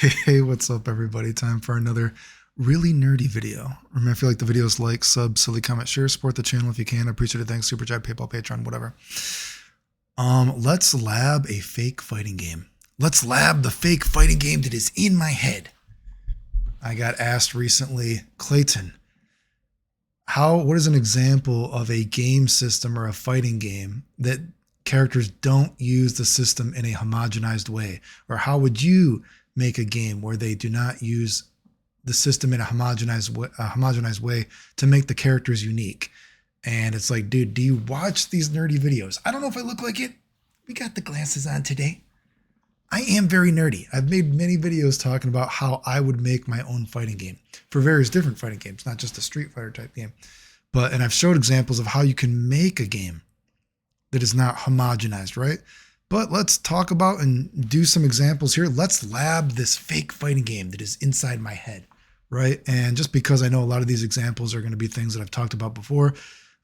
Hey, what's up, everybody? Time for another really nerdy video. Remember, if you like the videos, like, sub, silly, comment, share, support the channel if you can. I appreciate it. Thanks. Super chat, PayPal, Patreon, whatever. Let's lab a fake fighting game. Let's lab the fake fighting game that is in my head. I got asked recently, Clayton, what is an example of a game system or a fighting game that characters don't use the system in a homogenized way? Or how would you make a game where they do not use the system in a homogenized way to make the characters unique? And it's like, dude, do you watch these nerdy videos? I don't know if I look like it. We got the glasses on today. I am very nerdy. I've made many videos talking about how I would make my own fighting game for various different fighting games, not just a Street Fighter type game. And I've showed examples of how you can make a game that is not homogenized, right? But let's talk about and do some examples here. Let's lab this fake fighting game that is inside my head, right? And just because I know a lot of these examples are going to be things that I've talked about before,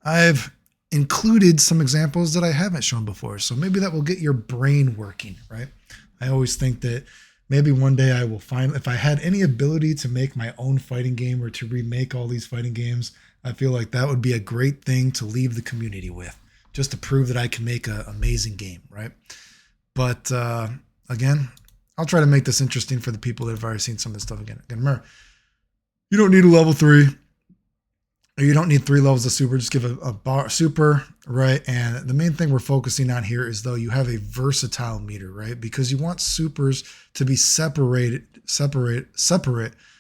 I've included some examples that I haven't shown before. So maybe that will get your brain working, right? I always think that maybe one day I will find, if I had any ability to make my own fighting game or to remake all these fighting games, I feel like that would be a great thing to leave the community with, just to prove that I can make an amazing game, right? But again, I'll try to make this interesting for the people that have already seen some of this stuff again. Remember, you don't need a level 3. Or you don't need 3 levels of super. Just give a bar super, right? And the main thing we're focusing on here is, though, you have a versatile meter, right? Because you want supers to be separate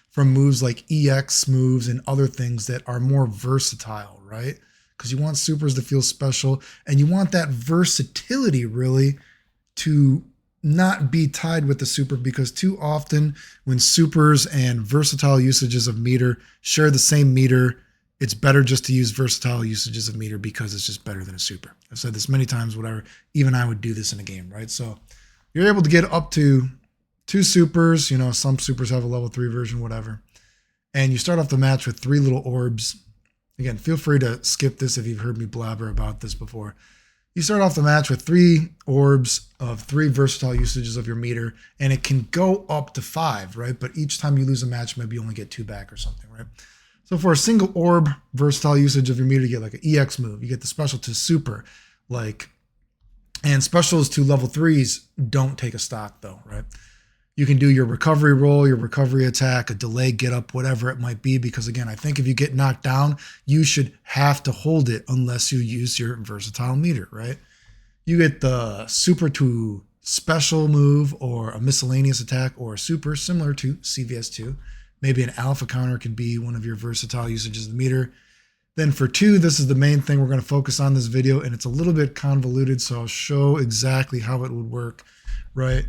from moves like EX moves and other things that are more versatile, right? Because you want supers to feel special, and you want that versatility really to not be tied with the super, because too often when supers and versatile usages of meter share the same meter, it's better just to use versatile usages of meter because it's just better than a super. I've said this many times, whatever. Even I would do this in a game, right? So you're able to get up to 2 supers. You know, some supers have a level 3 version, whatever. And you start off the match with 3 little orbs. Again, feel free to skip this if you've heard me blabber about this before. You start off the match with 3 orbs of 3 versatile usages of your meter, and it can go up to 5, right? But each time you lose a match, maybe you only get 2 back or something, right? So for a single orb versatile usage of your meter, you get like an EX move. You get the special to super, and specials to level 3s don't take a stock though, right? You can do your recovery roll, your recovery attack, a delay get up, whatever it might be, because again, I think if you get knocked down, you should have to hold it unless you use your versatile meter, right? You get the super to special move or a miscellaneous attack or a super similar to CVS2. Maybe an alpha counter can be one of your versatile usages of the meter. Then for 2, this is the main thing we're going to focus on this video, and it's a little bit convoluted, so I'll show exactly how it would work, right?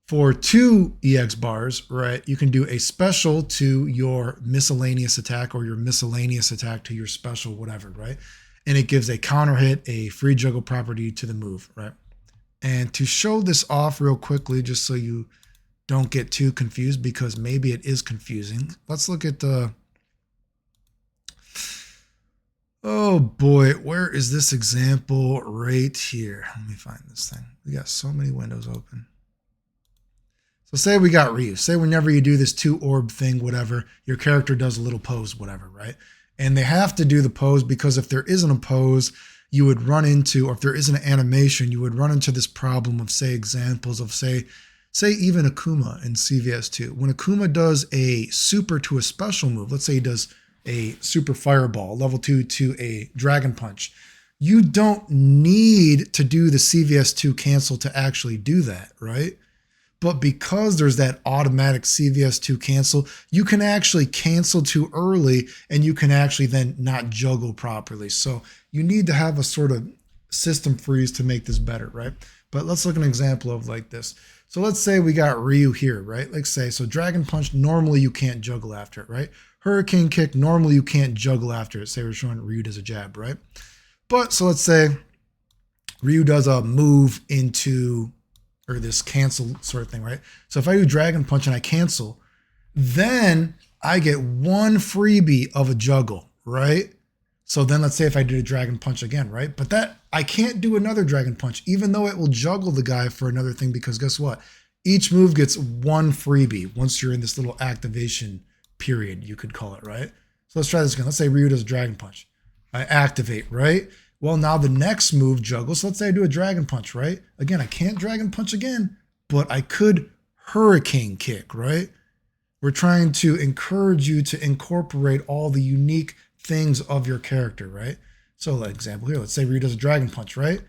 For 2 EX bars, right, you can do a special to your miscellaneous attack or your miscellaneous attack to your special whatever, right? And it gives a counter hit, a free juggle property to the move, right? And to show this off real quickly, just so you don't get too confused, because maybe it is confusing. Let's look at the, oh boy, where is this example? Right here. Let me find this thing. We got so many windows open. So say we got Ryu. Say whenever you do this 2 orb thing, whatever, your character does a little pose, whatever, right? And they have to do the pose because if there isn't a pose, you would run into, or if there isn't an animation, you would run into this problem of, say, examples of, say even Akuma in CVS2. When Akuma does a super to a special move, let's say he does a super fireball, level 2 to a dragon punch, you don't need to do the CVS2 cancel to actually do that, right? But because there's that automatic CVS2 cancel, you can actually cancel too early and you can actually then not juggle properly. So you need to have a sort of system freeze to make this better, right? But let's look at an example of like this. So let's say we got Ryu here, right? Let's say, so Dragon Punch, normally you can't juggle after it, right? Hurricane Kick, normally you can't juggle after it. Say we're showing Ryu does a jab, right? But so let's say Ryu does a move into, or this cancel sort of thing, right? So if I do Dragon Punch and I cancel, then I get 1 freebie of a juggle, right? So then let's say if I did a Dragon Punch again, right? But that I can't do another Dragon Punch, even though it will juggle the guy for another thing, because guess what? Each move gets one freebie once you're in this little activation period, you could call it, right? So let's try this again. Let's say Ryu does a dragon punch. I activate, right? Well, now the next move, Juggle. So let's say I do a dragon punch, right? Again, I can't dragon punch again, but I could hurricane kick, right? We're trying to encourage you to incorporate all the unique things of your character, right? So, like example here, let's say Ryu does a dragon punch, right?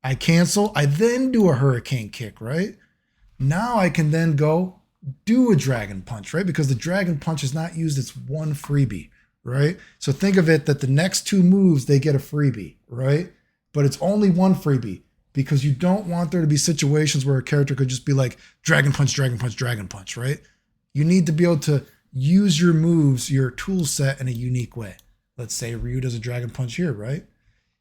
I cancel, I then do a hurricane kick, right? Now I can then go do a dragon punch, right? Because the dragon punch is not used, it's one freebie, right? So think of it that the next two moves, they get a freebie, right? But it's only one freebie because you don't want there to be situations where a character could just be like dragon punch, dragon punch, dragon punch, right? You need to be able to use your moves, your tool set in a unique way. Let's say Ryu does a dragon punch here, right?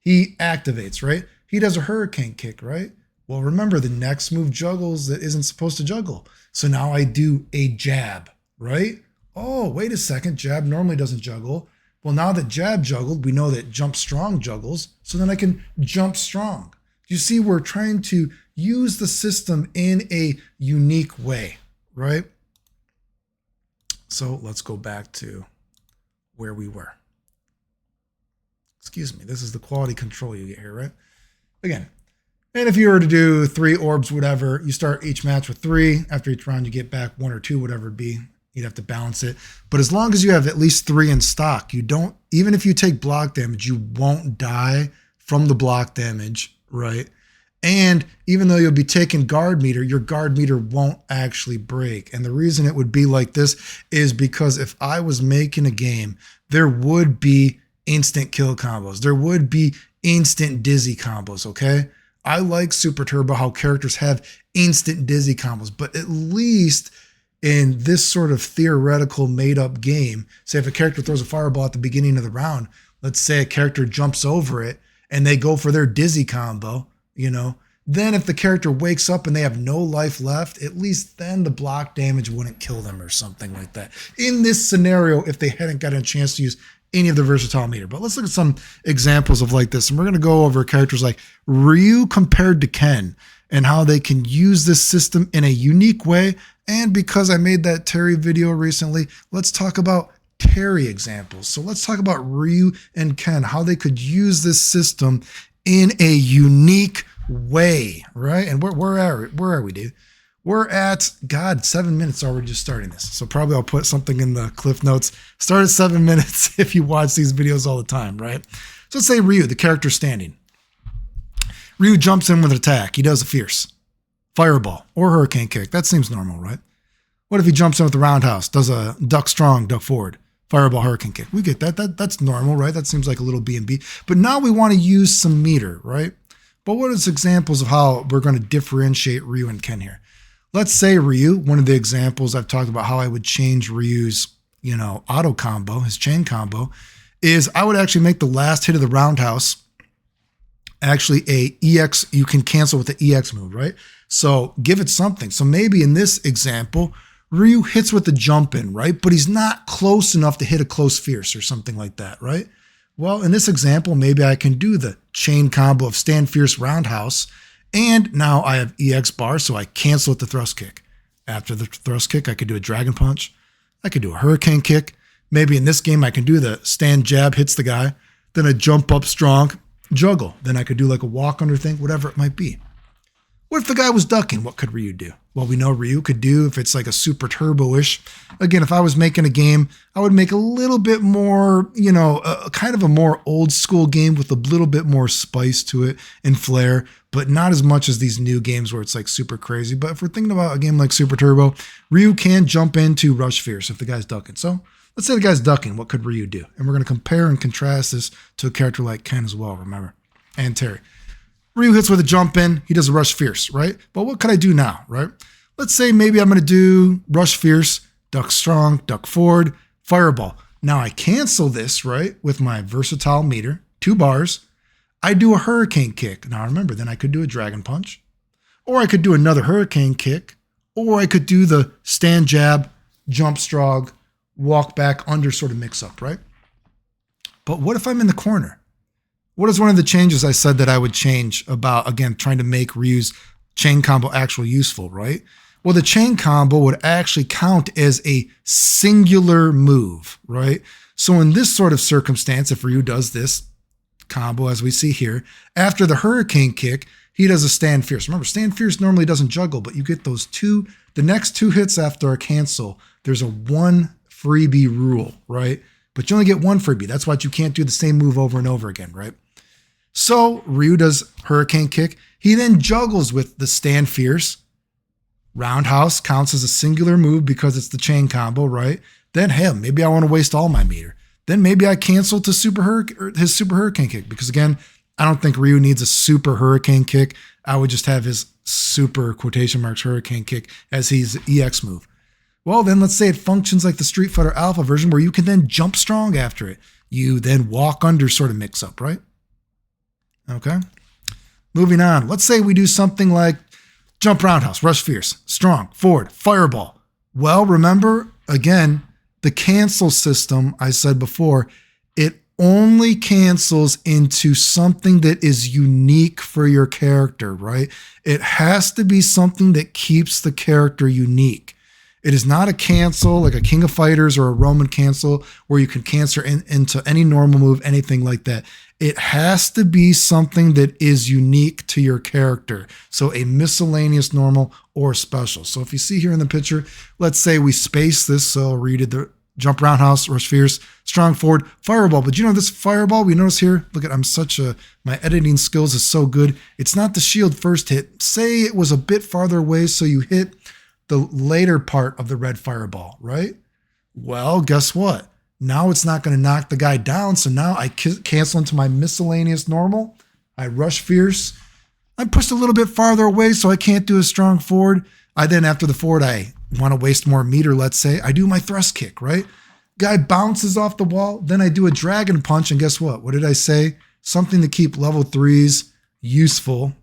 He activates, right? He does a hurricane kick, right? Well, remember the next move juggles that isn't supposed to juggle. So now I do a jab, right? Oh, wait a second. Jab normally doesn't juggle. Well, now that jab juggled, we know that jump strong juggles. So then I can jump strong. You see, we're trying to use the system in a unique way, right? So let's go back to where we were. Excuse me. This is the quality control you get here, right? Again. And if you were to do 3 orbs, whatever, you start each match with 3. After each round, you get back 1 or 2, whatever it be. You'd have to balance it. But as long as you have at least 3 in stock, you don't, even if you take block damage, you won't die from the block damage, right? And even though you'll be taking guard meter, your guard meter won't actually break. And the reason it would be like this is because if I was making a game, there would be instant kill combos. There would be instant dizzy combos, okay? I like Super Turbo, how characters have instant dizzy combos, but at least in this sort of theoretical made up game, say if a character throws a fireball at the beginning of the round, let's say a character jumps over it and they go for their dizzy combo, you know, then if the character wakes up and they have no life left, at least then the block damage wouldn't kill them or something like that. In this scenario, if they hadn't gotten a chance to use any of the versatile meter. But let's look at some examples of like this. And we're going to go over characters like Ryu compared to Ken and how they can use this system in a unique way. And because I made that Terry video recently, let's talk about Terry examples. So let's talk about Ryu and Ken, how they could use this system in a unique way, right? And where are we, dude? We're at, God, 7 minutes already just starting this. So probably I'll put something in the cliff notes. Start at 7 minutes if you watch these videos all the time, right? So let's say Ryu, the character standing. Ryu jumps in with an attack. He does a fierce fireball or hurricane kick. That seems normal, right? What if he jumps in with the roundhouse, does a duck strong, duck forward, fireball, hurricane kick? We get that. That's normal, right? That seems like a little B&B. But now we want to use some meter, right? But what is examples of how we're going to differentiate Ryu and Ken here? Let's say Ryu, one of the examples I've talked about how I would change Ryu's, auto combo, his chain combo, is I would actually make the last hit of the roundhouse actually a EX, you can cancel with the EX move, right? So give it something. So maybe in this example, Ryu hits with the jump in, right? But he's not close enough to hit a close fierce or something like that, right? Well, in this example, maybe I can do the chain combo of stand fierce roundhouse. And now I have EX bar, so I cancel with the thrust kick. After the thrust kick, I could do a dragon punch. I could do a hurricane kick. Maybe in this game, I can do the stand jab, hits the guy. Then I jump up strong, juggle. Then I could do like a walk under thing, whatever it might be. What if the guy was ducking? What could Ryu do? Well, we know Ryu could do if it's like a super turbo-ish. Again, if I was making a game, I would make a little bit more, kind of a more old school game with a little bit more spice to it and flair, but not as much as these new games where it's like super crazy. But if we're thinking about a game like Super Turbo, Ryu can jump into Rush Fierce if the guy's ducking. So let's say the guy's ducking. What could Ryu do? And we're going to compare and contrast this to a character like Ken as well, remember? And Terry. Ryu hits with a jump in. He does a Rush Fierce, right? But what could I do now, right? Let's say maybe I'm going to do Rush Fierce, duck strong, duck forward, fireball. Now I cancel this, right, with my versatile meter, 2 bars. I do a hurricane kick. Now remember, then I could do a dragon punch, or I could do another hurricane kick, or I could do the stand jab, jump strong, walk back under sort of mix up, right? But what if I'm in the corner? What is one of the changes I said that I would change about, again, trying to make Ryu's chain combo actually useful, right? Well, the chain combo would actually count as a singular move, right? So in this sort of circumstance, if Ryu does this combo, as we see here, after the hurricane kick, he does a stand fierce. Remember, stand fierce normally doesn't juggle, but you get those two, the next two hits after a cancel, there's a one freebie rule, right? But you only get one freebie. That's why you can't do the same move over and over again, right? So Ryu does hurricane kick. He then juggles with the stand fierce. Roundhouse counts as a singular move because it's the chain combo, right? Then, hey, maybe I want to waste all my meter. Then maybe I cancel to his super hurricane kick because, again, I don't think Ryu needs a super hurricane kick. I would just have his super quotation marks hurricane kick as his EX move. Well, then let's say it functions like the Street Fighter Alpha version where you can then jump strong after it. You then walk under sort of mix up, right? Okay. Moving on. Let's say we do something like jump roundhouse, rush fierce, strong, forward, fireball. Well, remember, again, the cancel system, I said before, it only cancels into something that is unique for your character, right? It has to be something that keeps the character unique. It is not a cancel like a King of Fighters or a Roman cancel where you can cancel into any normal move, anything like that. It has to be something that is unique to your character. So a miscellaneous normal or special. So if you see here in the picture, let's say we space this. So Ryu did the jump roundhouse, rush fierce, strong forward, fireball. But you know this fireball we notice here? Look at, my editing skills is so good. It's not the shield first hit. Say it was a bit farther away, so you hit the later part of the red fireball, right? Well, guess what? Now it's not going to knock the guy down. So now I cancel into my miscellaneous normal. I rush fierce. I'm pushed a little bit farther away, so I can't do a strong forward. I then, after the forward, I want to waste more meter, let's say. I do my thrust kick, right? Guy bounces off the wall. Then I do a dragon punch. And guess what? What did I say? Something to keep level 3s useful,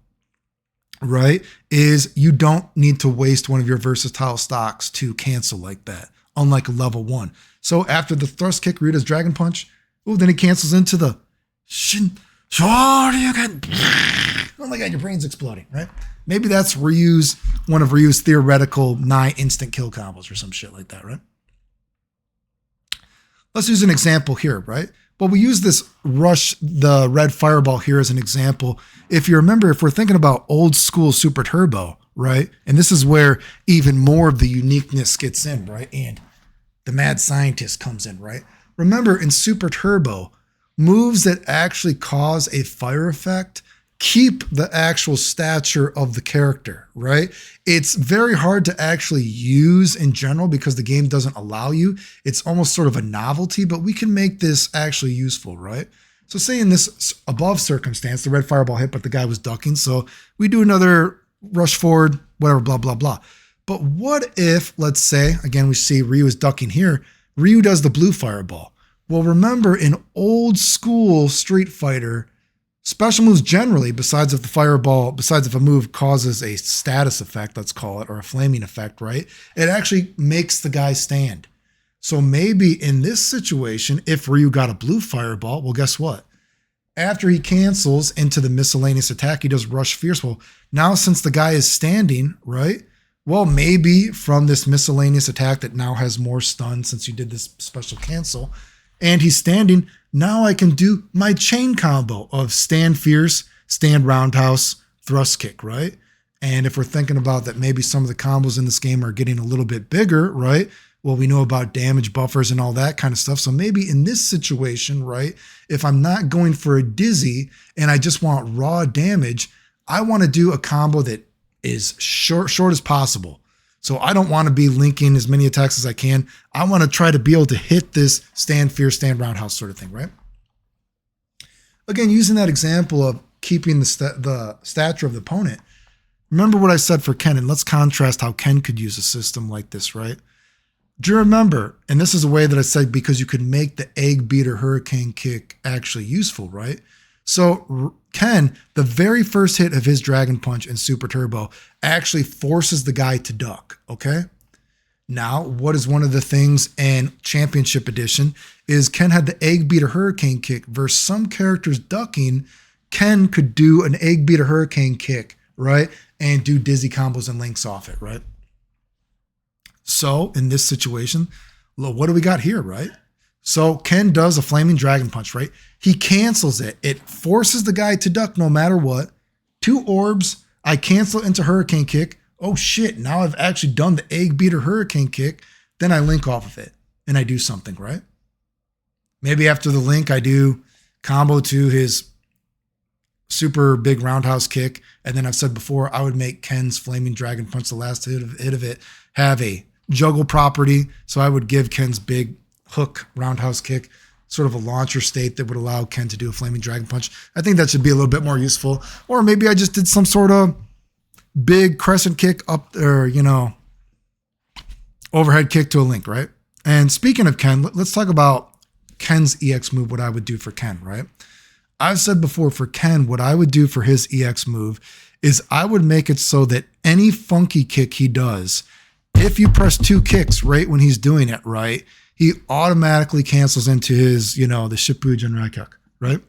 right, is you don't need to waste one of your versatile stocks to cancel like that, unlike a level 1. So after the thrust kick, Ryu does dragon punch. Ooh, then he cancels into the shin. Oh my God, your brain's exploding, right? Maybe that's one of Ryu's theoretical nigh instant kill combos or some shit like that, right? Let's use an example here, right? Well, we use this rush, the red fireball here as an example. If you remember, if we're thinking about old school Super Turbo, right? And this is where even more of the uniqueness gets in, right? And the mad scientist comes in, right? Remember, in Super Turbo, moves that actually cause a fire effect keep the actual stature of the character, right? It's very hard to actually use in general because the game doesn't allow you. It's almost sort of a novelty, but we can make this actually useful, right? So say in this above circumstance, the red fireball hit, but the guy was ducking. So we do another rush forward, whatever, blah, blah, blah. But what if, let's say, again, we see Ryu is ducking here. Ryu does the blue fireball. Well, remember in old school Street Fighter, special moves generally, besides if a move causes a status effect, let's call it, or a flaming effect, right? It actually makes the guy stand. So maybe in this situation, if Ryu got a blue fireball, well, guess what? After he cancels into the miscellaneous attack, he does rush fierce. Well, now since the guy is standing, right? Well, maybe from this miscellaneous attack that now has more stun since you did this special cancel, and he's standing, now I can do my chain combo of stand fierce, stand roundhouse, thrust kick, right? And if we're thinking about that, maybe some of the combos in this game are getting a little bit bigger, right? Well, we know about damage buffers and all that kind of stuff. So maybe in this situation, right, if I'm not going for a dizzy and I just want raw damage, I want to do a combo that is short as possible. So I don't want to be linking as many attacks as I can. I want to try to be able to hit this stand fierce, stand roundhouse sort of thing, right? Again, using that example of keeping the stature of the opponent, remember what I said for Ken, and let's contrast how Ken could use a system like this, right? Do you remember, and this is a way that I said because you could make the egg beater hurricane kick actually useful, right? So Ken, the very first hit of his Dragon Punch in Super Turbo actually forces the guy to duck, okay? Now, what is one of the things in Championship Edition is Ken had the egg beater hurricane kick versus some characters ducking. Ken could do an egg beater hurricane kick, right? And do dizzy combos and links off it, right? So in this situation, what do we got here, right? So Ken does a flaming dragon punch, right? He cancels it. It forces the guy to duck no matter what. 2 orbs. I cancel into hurricane kick. Oh shit, now I've actually done the egg beater hurricane kick. Then I link off of it and I do something, right? Maybe after the link, I do combo to his super big roundhouse kick. And then I've said before, I would make Ken's flaming dragon punch, the last hit of it, have a juggle property. So I would give Ken's big hook roundhouse kick sort of a launcher state that would allow Ken to do a flaming dragon punch. I think that should be a little bit more useful. Or maybe I just did some sort of big crescent kick up, or, you know, overhead kick to a link, right? And speaking of Ken, let's talk about Ken's EX move, what I would do for Ken, right? I've said before for Ken, what I would do for his EX move is I would make it so that any funky kick he does, if you press 2 kicks right when he's doing it, right, he automatically cancels into his, you know, the Shippu Genrai kick, right?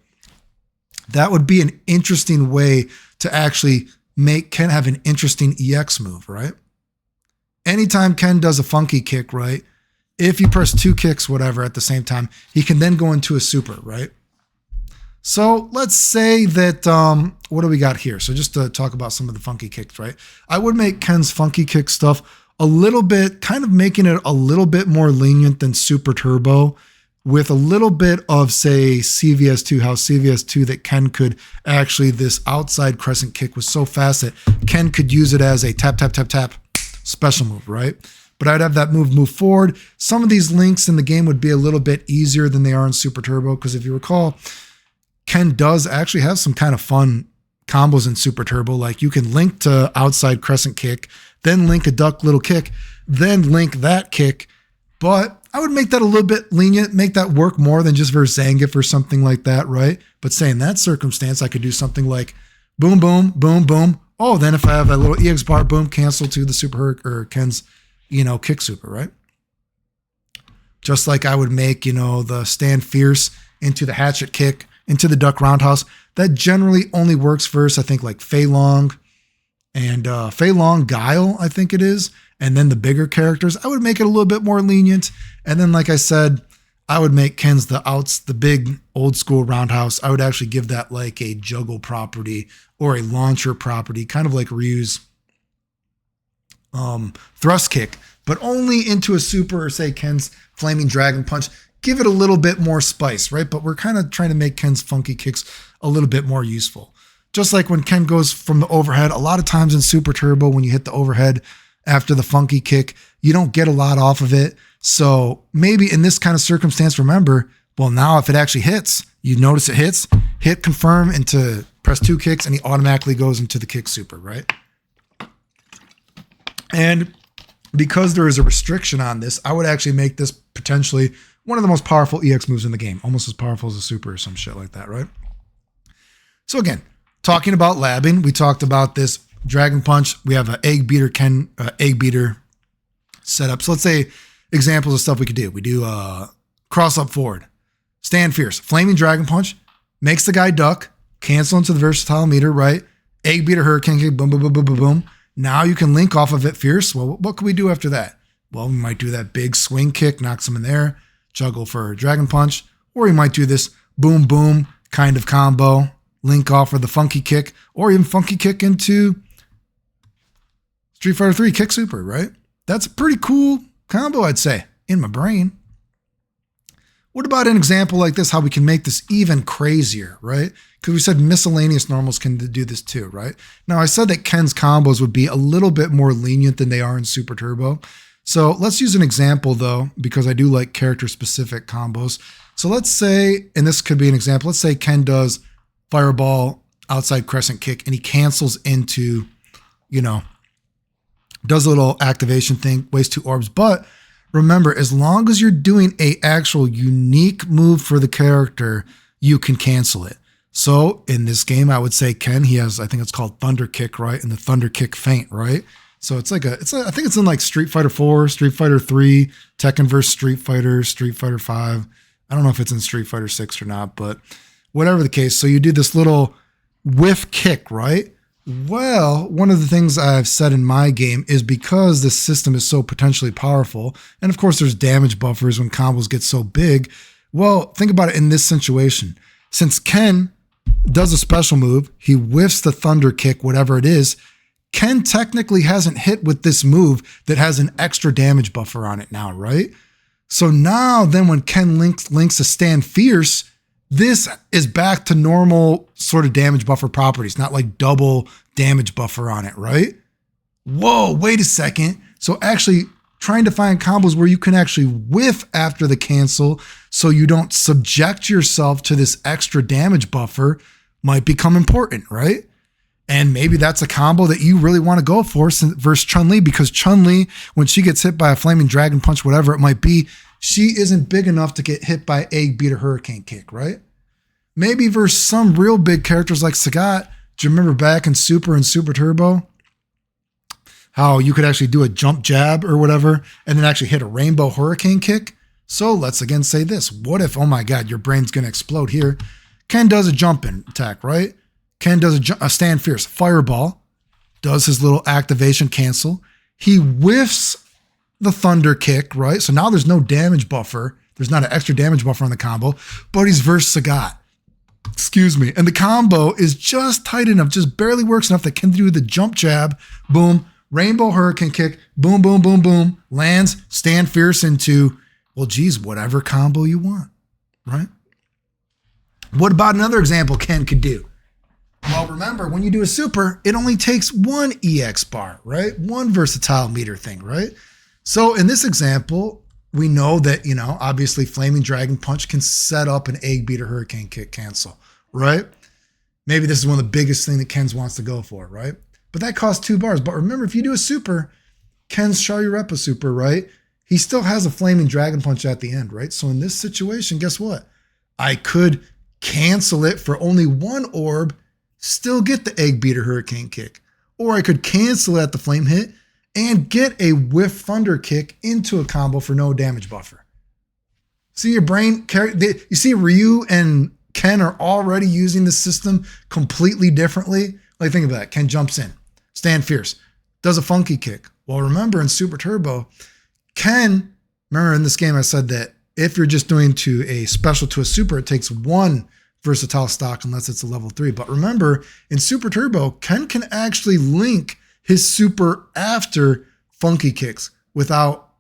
That would be an interesting way to actually make Ken have an interesting EX move, right? Anytime Ken does a funky kick, right, if you press 2 kicks, whatever, at the same time, he can then go into a super, right? So let's say that, what do we got here? So just to talk about some of the funky kicks, right? I would make Ken's funky kick stuff a little bit, kind of making it a little bit more lenient than Super Turbo, with a little bit of, say, CVS2, how CVS2 that Ken could actually, this outside crescent kick was so fast that Ken could use it as a tap, tap, tap, tap special move, right? But I'd have that move forward. Some of these links in the game would be a little bit easier than they are in Super Turbo, because if you recall, Ken does actually have some kind of fun combos in Super Turbo. Like you can link to outside crescent kick, then link a duck little kick, then link that kick. But I would make that a little bit lenient, make that work more than just versus Zangief or something like that, right? But say in that circumstance, I could do something like boom, boom, boom, boom. Oh, then if I have a little EX bar, boom, cancel to the super or Ken's, you know, kick super, right? Just like I would make, you know, the stand fierce into the hatchet kick, into the duck roundhouse. That generally only works versus, I think, like Fei Long and Fei Long Guile, I think it is. And then the bigger characters, I would make it a little bit more lenient. And then, like I said, I would make Ken's the big old school roundhouse. I would actually give that like a juggle property or a launcher property, kind of like Ryu's thrust kick, but only into a super, or say Ken's flaming dragon punch. Give it a little bit more spice, right? But we're kind of trying to make Ken's funky kicks a little bit more useful. Just like when Ken goes from the overhead, a lot of times in Super Turbo, when you hit the overhead after the funky kick, you don't get a lot off of it. So maybe in this kind of circumstance, remember, well, now if it actually hits, you notice it hits, hit confirm into press 2 kicks, and he automatically goes into the kick super, right? And because there is a restriction on this, I would actually make this potentially one of the most powerful EX moves in the game, almost as powerful as a super or some shit like that, right? So again, talking about labbing, we talked about this dragon punch. We have an egg beater egg beater setup. So let's say examples of stuff we could do. We do cross up forward, stand fierce, flaming dragon punch, makes the guy duck, cancel into the versatile meter, right? Egg beater hurricane kick, boom, boom, boom, boom, boom, boom. Now you can link off of it fierce. Well, what can we do after that? Well, we might do that big swing kick, knocks him in there, juggle for a dragon punch, or you might do this boom, boom kind of combo, link off for the funky kick, or even funky kick into Street Fighter 3 kick super, right? That's a pretty cool combo, I'd say, in my brain. What about an example like this, how we can make this even crazier, right? Because we said miscellaneous normals can do this too, right? Now, I said that Ken's combos would be a little bit more lenient than they are in Super Turbo. So let's use an example, though, because I do like character-specific combos. So let's say, and this could be an example, let's say Ken does fireball, outside crescent kick, and he cancels into, you know, does a little activation thing, wastes 2 orbs. But remember, as long as you're doing a actual unique move for the character, you can cancel it. So in this game, I would say Ken, he has, I think it's called Thunder Kick, right? And the Thunder Kick feint, right? So it's like I think it's in like Street Fighter 4, Street Fighter 3, Tekken vs. Street Fighter, Street Fighter 5. I don't know if it's in Street Fighter 6 or not, but whatever the case. So you do this little whiff kick, right? Well, one of the things I've said in my game is because this system is so potentially powerful, and of course there's damage buffers when combos get so big. Well, think about it in this situation. Since Ken does a special move, he whiffs the thunder kick, whatever it is, Ken technically hasn't hit with this move that has an extra damage buffer on it now, right? So now then when Ken links a stand fierce, this is back to normal sort of damage buffer properties, not like double damage buffer on it, right? Whoa, wait a second. So actually trying to find combos where you can actually whiff after the cancel so you don't subject yourself to this extra damage buffer might become important, right? And maybe that's a combo that you really want to go for versus Chun-Li, because Chun-Li, when she gets hit by a flaming dragon punch, whatever it might be, she isn't big enough to get hit by egg beater hurricane kick, right? Maybe versus some real big characters like Sagat. Do you remember back in Super and Super Turbo how you could actually do a jump jab or whatever and then actually hit a rainbow hurricane kick? So let's again say this. What if, oh my God, your brain's going to explode here. Ken does a jump in attack, right? Ken does a stand fierce fireball, does his little activation cancel. He whiffs the thunder kick, right? So now there's no damage buffer. There's not an extra damage buffer on the combo, but he's versus Sagat. Excuse me. And the combo is just tight enough, just barely works enough that Ken do the jump jab, boom, rainbow hurricane kick, boom, boom, boom, boom, lands, stand fierce into, well, geez, whatever combo you want, right? What about another example Ken could do? Well, remember, when you do a super, it only takes one EX bar, right? One versatile meter thing, right? So in this example, we know that, obviously Flaming Dragon Punch can set up an egg beater hurricane kick cancel, right? Maybe this is one of the biggest thing that Ken's wants to go for, right? But that costs 2 bars. But remember, if you do a super, Ken's Sharyurepa super, right? He still has a Flaming Dragon Punch at the end, right? So in this situation, guess what? I could cancel it for only 1 orb, still get the egg beater hurricane kick. Or I could cancel it at the flame hit and get a whiff thunder kick into a combo for no damage buffer. See your brain, you see Ryu and Ken are already using the system completely differently. Like think about that. Ken jumps in, stand fierce, does a funky kick. Well, remember in Super Turbo, Ken, remember in this game I said that if you're just doing to a special to a super, it takes 1 versatile stock unless it's a level 3. But remember, in Super Turbo, Ken can actually link his super after funky kicks without,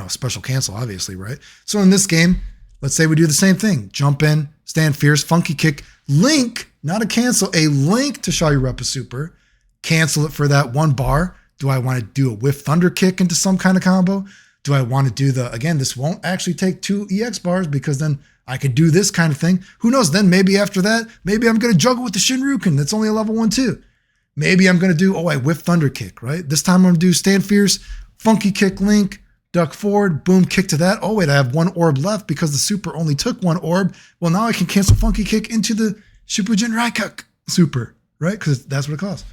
special cancel, obviously, right? So in this game, let's say we do the same thing. Jump in, stand fierce, funky kick, link, not a cancel, a link to Sharyurepa super, cancel it for that 1 bar. Do I want to do a whiff thunder kick into some kind of combo? Do I want to do again, this won't actually take 2 EX bars because then I could do this kind of thing. Who knows? Then maybe after that, maybe I'm going to juggle with the Shinryuken. That's only a level 1, too. Maybe I'm going to do, I whiff thunder kick, right? This time I'm going to do stand fierce, funky kick link, duck forward, boom, kick to that. Oh, wait, I have 1 orb left because the super only took 1 orb. Well, now I can cancel funky kick into the Shippuden Raikuk super, right? Because that's what it costs.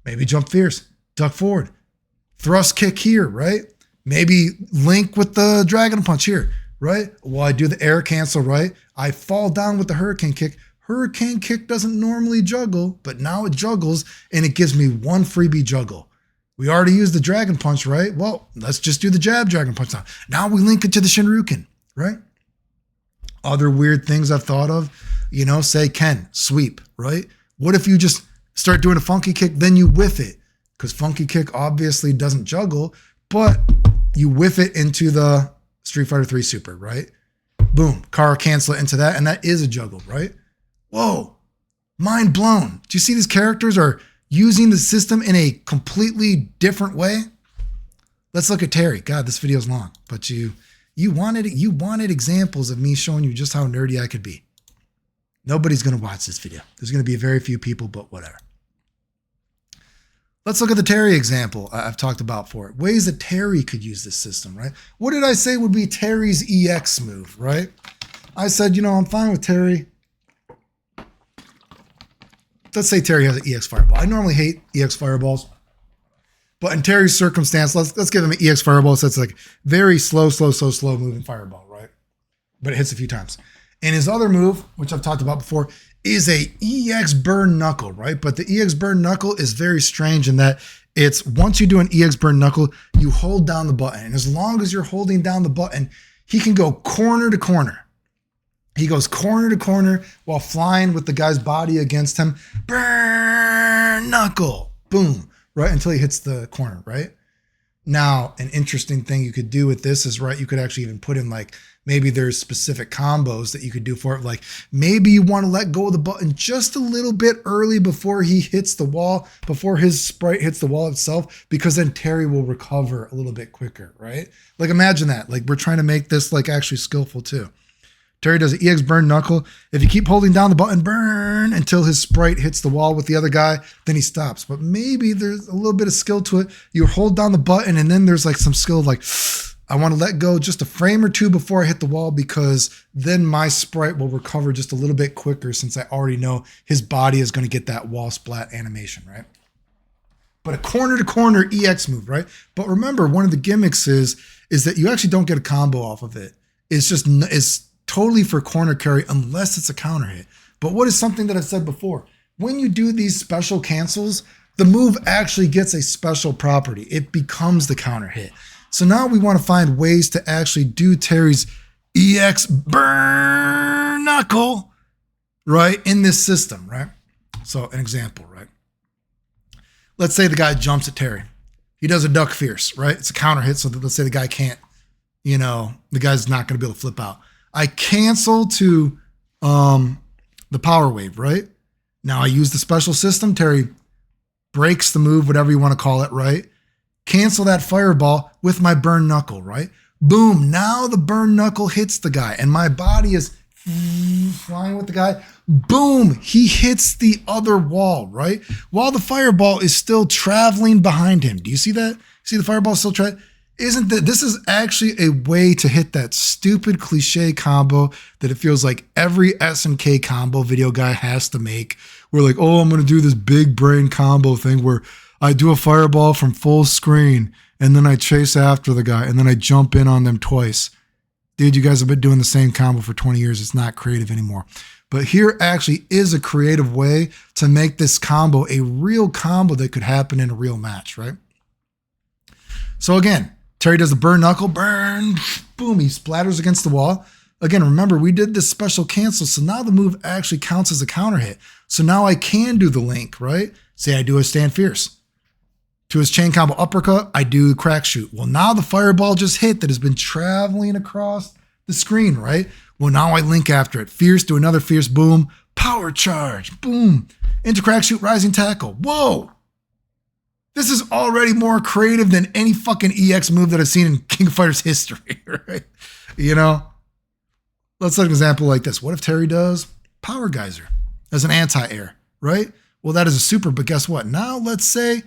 Maybe jump fierce, duck forward, thrust kick here, right? Maybe link with the dragon punch here, right? Well, I do the air cancel, right? I fall down with the hurricane kick. Hurricane kick doesn't normally juggle, but now it juggles and it gives me 1 freebie juggle. We already used the dragon punch, right? Well, let's just do the jab dragon punch now. Now we link it to the Shinryuken, right? Other weird things I've thought of, say Ken, sweep, right? What if you just start doing a funky kick, then you whiff it? Because funky kick obviously doesn't juggle, but you whiff it into the Street Fighter 3 super, right? Boom, car cancel it into that, and that is a juggle, right? Whoa, mind blown. Do you see these characters are using the system in a completely different way? Let's look at Terry. God, this video's long, but you wanted examples of me showing you just how nerdy I could be. Nobody's going to watch this video. There's going to be a very few people, but whatever. Let's look at the Terry example I've talked about before. Ways that Terry could use this system, right? What did I say would be Terry's EX move, right? I said, I'm fine with Terry. Let's say Terry has an EX Fireball. I normally hate EX Fireballs, but in Terry's circumstance, let's give him an EX Fireball. So it's like very slow moving Fireball, right? But it hits a few times. And his other move, which I've talked about before, is a EX burn knuckle, right? But the EX burn knuckle is very strange in that it's once you do an EX burn knuckle, you hold down the button. And as long as you're holding down the button, he can go corner to corner. He goes corner to corner while flying with the guy's body against him. Burn knuckle. Boom. Right until he hits the corner, right? Now, an interesting thing you could do with this is, right, you could actually even put in like, maybe there's specific combos that you could do for it. Like maybe you want to let go of the button just a little bit early before he hits the wall, before his sprite hits the wall itself, because then Terry will recover a little bit quicker, right? Like imagine that. Like we're trying to make this like actually skillful too. Terry does an EX burn knuckle. If you keep holding down the button, burn until his sprite hits the wall with the other guy, then he stops. But maybe there's a little bit of skill to it. You hold down the button and then there's like some skill like, I want to let go just a frame or two before I hit the wall because then my sprite will recover just a little bit quicker since I already know his body is going to get that wall splat animation, right? But a corner to corner EX move, right? But remember, one of the gimmicks is that you actually don't get a combo off of it. It's totally for corner carry unless it's a counter hit. But what is something that I've said before? When you do these special cancels, the move actually gets a special property. It becomes the counter hit. So now we want to find ways to actually do Terry's EX burn knuckle, right, in this system, right? So an example, right? Let's say the guy jumps at Terry. He does a duck fierce, right? It's a counter hit, so that let's say the guy can't, the guy's not going to be able to flip out. I cancel to the power wave, right? Now I use the special system. Terry breaks the move, whatever you want to call it, right? Cancel that fireball with my burn knuckle, right? Boom, now the burn knuckle hits the guy and my body is flying with the guy. Boom, he hits the other wall, right? While the fireball is still traveling behind him. Do you see that? See the fireball still traveling? This is actually a way to hit that stupid cliche combo that it feels like every SNK combo video guy has to make. We're like, oh, I'm going to do this big brain combo thing where I do a fireball from full screen and then I chase after the guy and then I jump in on them twice. Dude, you guys have been doing the same combo for 20 years. It's not creative anymore. But here actually is a creative way to make this combo a real combo that could happen in a real match, right? So again, Terry does the burn knuckle, burn, boom, he splatters against the wall. Again, remember, we did this special cancel, so now the move actually counts as a counter hit. So now I can do the link, right? Say I do a stand fierce. To his chain combo uppercut, I do crack shoot. Well, now the fireball just hit that has been traveling across the screen, right? Well, now I link after it. Fierce, do another fierce, boom, power charge, boom, into crack shoot, rising tackle. Whoa! This is already more creative than any fucking EX move that I've seen in King of Fighters history, right? Let's take an example like this. What if Terry does Power Geyser as an anti-air, right? Well, that is a super, but guess what? Now let's say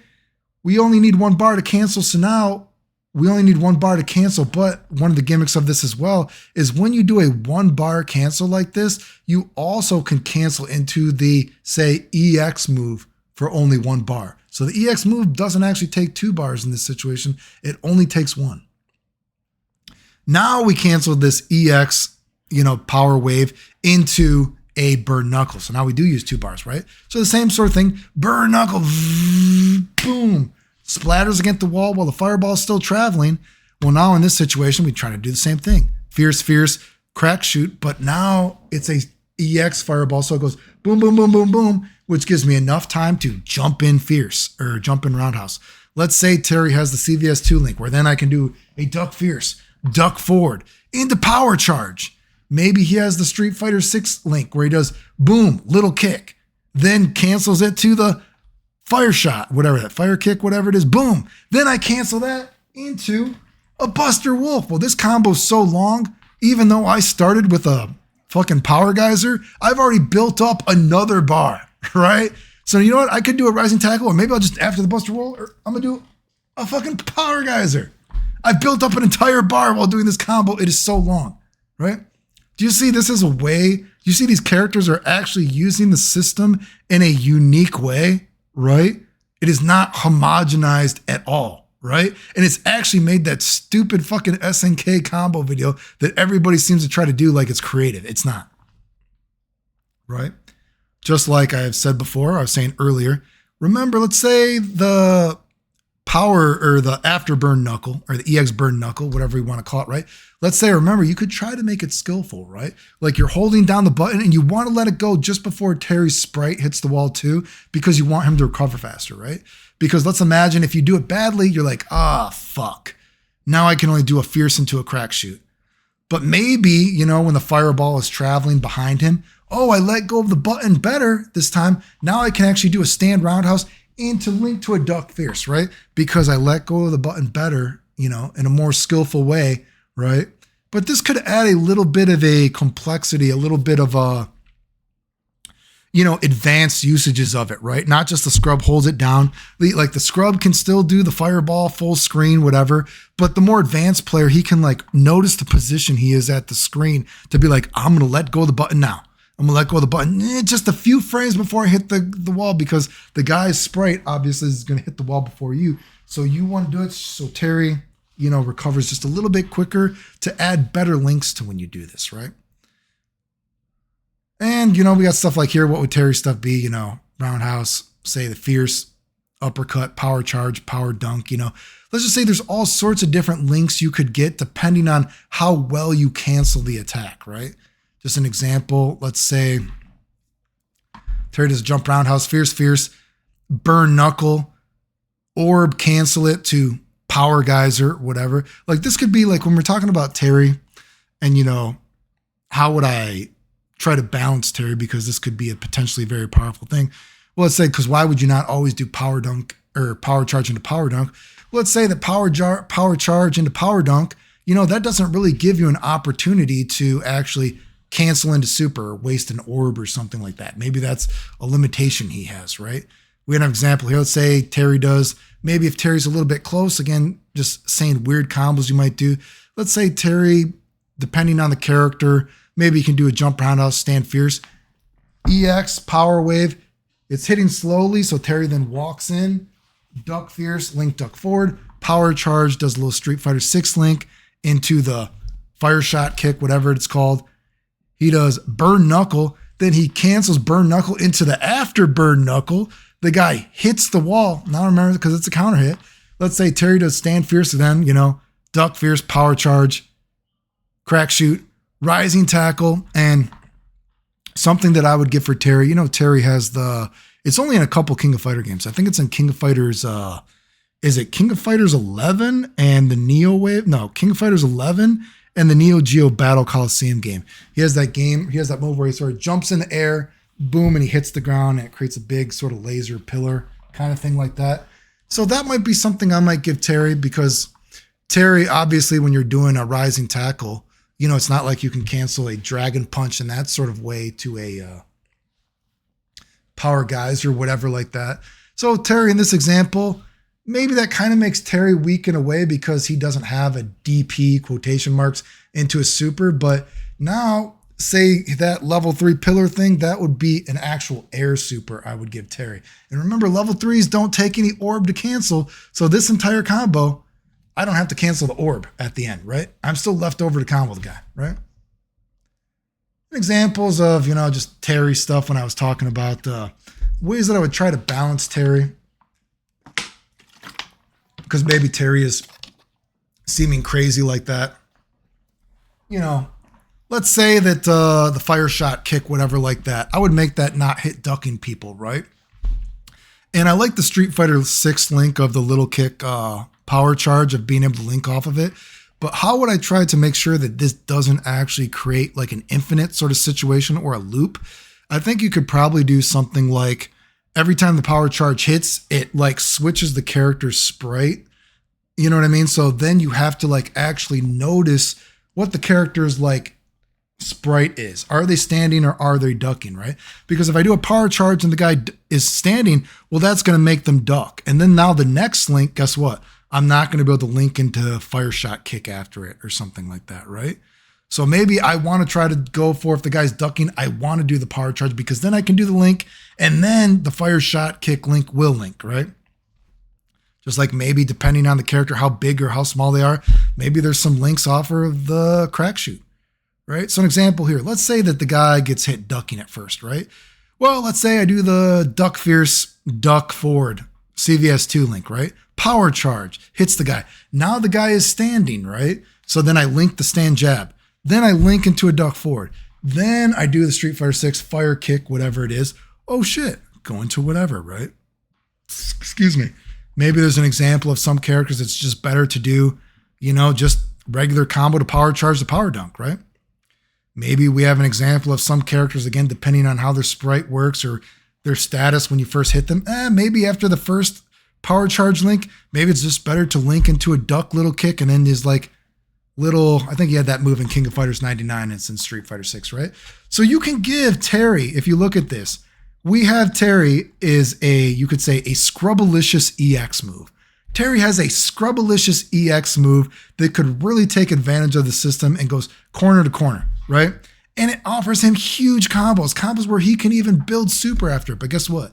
we only need one bar to cancel. So now we only need one bar to cancel, but one of the gimmicks of this as well is when you do a 1 bar cancel like this, you also can cancel into the, say, EX move for only 1 bar. So the EX move doesn't actually take 2 bars in this situation. It only takes 1. Now we cancel this EX, power wave into a burn knuckle. So now we do use 2 bars, right? So the same sort of thing, burn knuckle, boom, splatters against the wall while the fireball is still traveling. Well, now in this situation, we try to do the same thing. Fierce, crack shoot, but now it's a EX fireball. So it goes boom, boom, boom, boom, boom, which gives me enough time to jump in fierce or jump in roundhouse. Let's say Terry has the CVS2 link where then I can do a duck fierce, duck forward into power charge. Maybe he has the Street Fighter 6 link where he does boom, little kick, then cancels it to the fire shot, whatever that fire kick, whatever it is, boom. Then I cancel that into a Buster Wolf. Well, this combo's so long, even though I started with a fucking Power Geyser, I've already built up another bar, right? So you know what? I could do a rising tackle, or maybe I'll just, after the Buster Wolf, or I'm gonna do a fucking Power Geyser. I built up an entire bar while doing this combo. It is so long, right? Do you see this as a way? Do you see these characters are actually using the system in a unique way, right? It is not homogenized at all, right? And it's actually made that stupid fucking SNK combo video that everybody seems to try to do like it's creative. It's not, right? Just like I have said before, I was saying earlier, remember, let's say the power or the afterburn knuckle or the EX burn knuckle, whatever you want to call it, right? Let's say, remember, you could try to make it skillful, right? Like you're holding down the button and you want to let it go just before Terry's sprite hits the wall too, because you want him to recover faster, right? Because let's imagine if you do it badly, you're like, fuck. Now I can only do a fierce into a crack shoot. But maybe, when the fireball is traveling behind him, I let go of the button better this time. Now I can actually do a stand roundhouse into link to a duck fierce, right? Because I let go of the button better, in a more skillful way, right? But this could add a little bit of a complexity, a little bit of a, advanced usages of it, right? Not just the scrub holds it down. Like the scrub can still do the fireball, full screen, whatever. But the more advanced player, he can notice the position he is at the screen to be like, I'm going to let go of the button now. I'm going to let go of the button just a few frames before I hit the wall, because the guy's sprite obviously is going to hit the wall before you. So you want to do it so Terry, recovers just a little bit quicker to add better links to when you do this, right? And, we got stuff like here. What would Terry's stuff be? Roundhouse, say the fierce, uppercut, power charge, power dunk, Let's just say there's all sorts of different links you could get depending on how well you cancel the attack, right? Just an example, let's say Terry does jump roundhouse, fierce, burn knuckle, orb, cancel it to power geyser, whatever. Like this could be like when we're talking about Terry and, how would I try to balance Terry, because this could be a potentially very powerful thing. Well, let's say, because why would you not always do power dunk or power charge into power dunk? Let's say that power charge into power dunk, that doesn't really give you an opportunity to actually cancel into super or waste an orb or something like that. Maybe that's a limitation he has, right? We have an example here. Let's say Terry does, maybe if Terry's a little bit close, again, just saying weird combos you might do. Let's say Terry, depending on the character, maybe you can do a jump roundhouse, stand fierce, EX, power wave. It's hitting slowly, so Terry then walks in, duck fierce, link duck forward, power charge, does a little Street Fighter 6 link into the fire shot kick, whatever it's called. He does burn knuckle, then he cancels burn knuckle into the after burn knuckle. The guy hits the wall. Now remember, because it's a counter hit. Let's say Terry does stand fierce, and then, duck fierce, power charge, crack shoot, rising tackle, and something that I would give for Terry. Terry has it's only in a couple King of Fighter games. I think it's in King of Fighters, is it King of Fighters 11 and the Neo Wave? No, King of Fighters 11 and the Neo Geo Battle Coliseum game. He has that game. He has that move where he sort of jumps in the air, boom, and he hits the ground, and it creates a big sort of laser pillar kind of thing like that. So that might be something I might give Terry, because Terry, obviously, when you're doing a rising tackle, it's not like you can cancel a dragon punch in that sort of way to a power geyser or whatever like that. So Terry, in this example, maybe that kind of makes Terry weak in a way because he doesn't have a DP quotation marks into a super. But now, say that level 3 pillar thing, that would be an actual air super I would give Terry. And remember, level 3s don't take any orb to cancel. So this entire combo, I don't have to cancel the orb at the end, right? I'm still left over to combo the guy, right? Examples of, just Terry stuff when I was talking about ways that I would try to balance Terry. Because maybe Terry is seeming crazy like that. Let's say that the fire shot kick, whatever like that, I would make that not hit ducking people, right? And I like the Street Fighter 6 link of the little kick power charge of being able to link off of it. But how would I try to make sure that this doesn't actually create like an infinite sort of situation or a loop? I think you could probably do something like every time the power charge hits, it like switches the character's sprite. You know what I mean? So then you have to like actually notice what the character's like sprite is. Are they standing or are they ducking, right? Because if I do a power charge and the guy is standing, well, that's going to make them duck. And then now the next link, guess what? I'm not going to be able to link into fire shot kick after it or something like that, right? So maybe I want to try to go for, if the guy's ducking, I want to do the power charge because then I can do the link and then the fire shot kick link will link, right? Just like maybe depending on the character, how big or how small they are, maybe there's some links off of the crack shoot, right? So an example here, let's say that the guy gets hit ducking at first, right? Well, let's say I do the Duck Fierce Duck Forward CVS2 link, right? Power charge hits the guy. Now the guy is standing, right? So then I link the stand jab. Then I link into a duck forward. Then I do the Street Fighter 6 fire kick, whatever it is. Oh shit, go into whatever, right? Excuse me. Maybe there's an example of some characters it's just better to do, just regular combo to power charge the power dunk, right? Maybe we have an example of some characters, again, depending on how their sprite works or their status when you first hit them. Maybe after the first power charge link, maybe it's just better to link into a duck little kick and then there's like little, I think he had that move in King of Fighters 99 and it's in Street Fighter 6, right? So you can give Terry, if you look at this, we have Terry is you could say a Scrubbalicious EX move. Terry has a Scrubbalicious EX move that could really take advantage of the system and goes corner to corner, right? And it offers him huge combos where he can even build super after it. But guess what?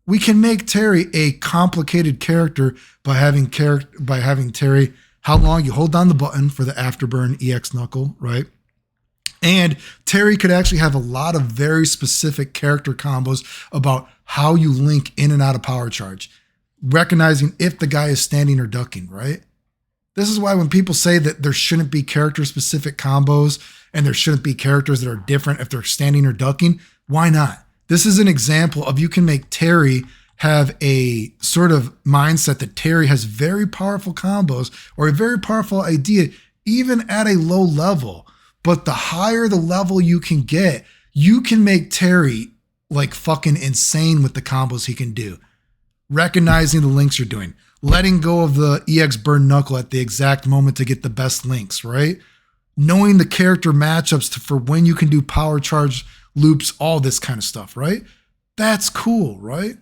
We can make Terry a complicated character by having Terry, how long you hold down the button for the afterburn EX knuckle, right? And Terry could actually have a lot of very specific character combos about how you link in and out of power charge, recognizing if the guy is standing or ducking, right? This is why when people say that there shouldn't be character specific combos and there shouldn't be characters that are different if they're standing or ducking, why not? This is an example of you can make Terry have a sort of mindset that Terry has very powerful combos or a very powerful idea, even at a low level. But the higher the level you can get, you can make Terry like fucking insane with the combos he can do. Recognizing the links you're doing, letting go of the EX burn knuckle at the exact moment to get the best links, right? Knowing the character matchups for when you can do power charge loops, all this kind of stuff, right? That's cool, right?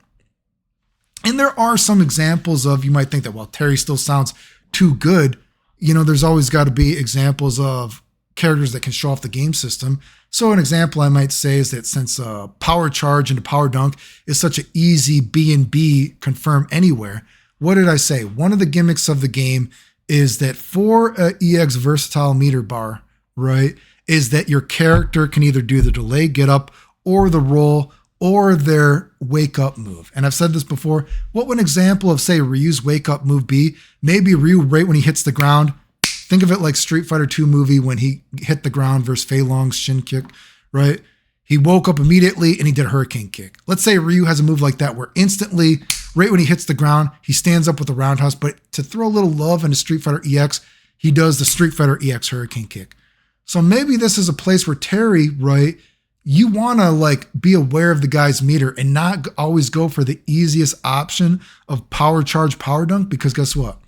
And there are some examples of, you might think that, well, Terry still sounds too good. There's always got to be examples of characters that can show off the game system. So an example I might say is that since power charge into power dunk is such an easy B&B confirm anywhere, what did I say? One of the gimmicks of the game is that for a EX versatile meter bar, right, is that your character can either do the delay get up or the roll or their wake up move. And I've said this before, what would an example of, say, Ryu's wake up move be? Maybe Ryu, right when he hits the ground, think of it like Street Fighter 2 movie when he hit the ground versus Fei Long's shin kick, right? He woke up immediately and he did a hurricane kick. Let's say Ryu has a move like that where instantly, right when he hits the ground, he stands up with a roundhouse, but to throw a little love into Street Fighter EX, he does the Street Fighter EX hurricane kick. So maybe this is a place where Terry, right, you want to like be aware of the guy's meter and not always go for the easiest option of power charge power dunk, because guess what?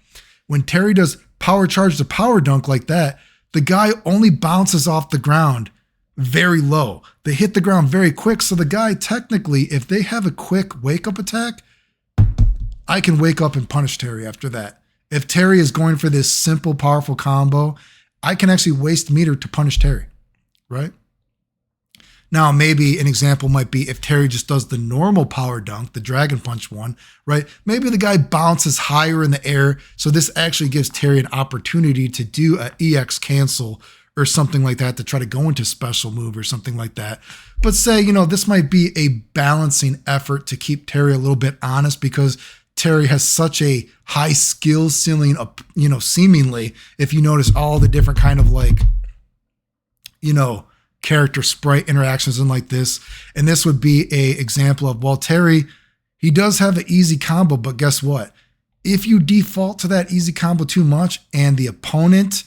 When Terry does power charge to power dunk like that, the guy only bounces off the ground very low. They hit the ground very quick. So the guy technically, if they have a quick wake up attack, I can wake up and punish Terry after that. If Terry is going for this simple, powerful combo, I can actually waste meter to punish Terry, right? Now, maybe an example might be if Terry just does the normal power dunk, the Dragon Punch one, right? Maybe the guy bounces higher in the air. So this actually gives Terry an opportunity to do an EX cancel or something like that to try to go into special move or something like that. But say, this might be a balancing effort to keep Terry a little bit honest, because Terry has such a high skill ceiling, seemingly, if you notice all the different kind of like, character sprite interactions and like this. And this would be a example of, well, Terry, he does have an easy combo, but guess what? If you default to that easy combo too much and the opponent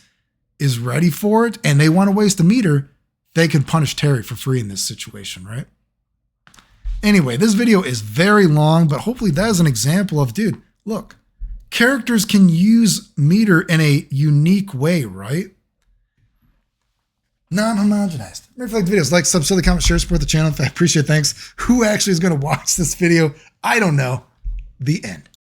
is ready for it and they want to waste a meter, they can punish Terry for free in this situation, right? Anyway, this video is very long, but hopefully that is an example of, dude, look, characters can use meter in a unique way, right? Non-homogenized. Remember, if you like the videos, like, subscribe, comment, share, support the channel. I appreciate it. Thanks. Who actually is going to watch this video? I don't know. The end.